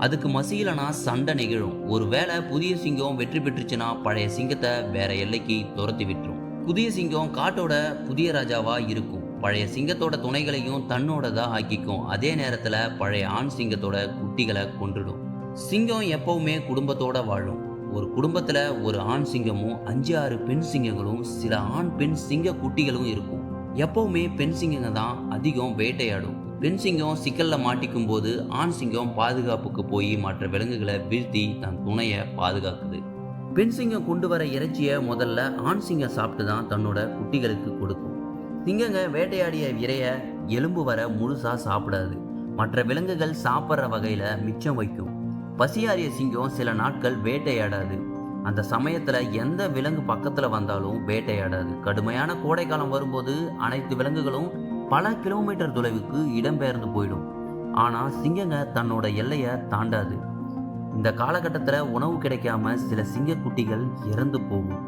அதுக்கு மசியலனா சண்டை நெகிழும். ஒருவேளை புதிய சிங்கம் வெற்றி பெற்றுச்சுன்னா பழைய சிங்கத்தை வேற எல்லைக்கு துரத்தி விட்டுரும். புதிய சிங்கம் காட்டோட புதிய ராஜாவா இருக்கும். பழைய சிங்கத்தோட துணைகளையும் தன்னோடதா ஆக்கிக்கும். அதே நேரத்துல பழைய ஆண் சிங்கத்தோட குட்டிகளை கொன்றுடும். சிங்கம் எப்பவுமே குடும்பத்தோட வாழும். ஒரு குடும்பத்துல ஒரு ஆண் சிங்கமும் 5-6 பெண் சிங்கங்களும் சில ஆண் பெண் சிங்க குட்டிகளும் இருக்கும். எப்பவுமே பெண் சிங்கங்க தான் அதிகம் வேட்டையாடும். பெண் சிங்கம் சிக்கல்ல மாட்டிக்கும் போது ஆண் சிங்கம் பாதுகாப்புக்கு போய் மற்ற விலங்குகளை வீழ்த்தி தன் துணையை பாதுகாக்குது. பெண் சிங்கம் கொண்டு வர இறைச்சியை முதல்ல ஆண் சிங்கம் சாப்பிட்டு தான் தன்னோட குட்டிகளுக்கு கொடுக்கும். சிங்கங்க வேட்டையாடிய இரைய எலும்பு வர முழுசா சாப்பிடாது. மற்ற விலங்குகள் சாப்பிட்ற வகையில மிச்சம் வைக்கும். பசியாறிய சிங்கம் சில நாட்கள் வேட்டையாடாது. அந்த சமயத்துல எந்த விலங்கு பக்கத்துல வந்தாலும் வேட்டையாடாது. கடுமையான கோடைக்காலம் வரும்போது அனைத்து விலங்குகளும் பல கிலோமீட்டர் தொலைவுக்கு இடம்பெயர்ந்து போயிடும். ஆனா சிங்கங்க தன்னோட எல்லையை தாண்டாது. இந்த காலகட்டத்தில் உணவு கிடைக்காம சில சிங்க குட்டிகள் இறந்து போகும்.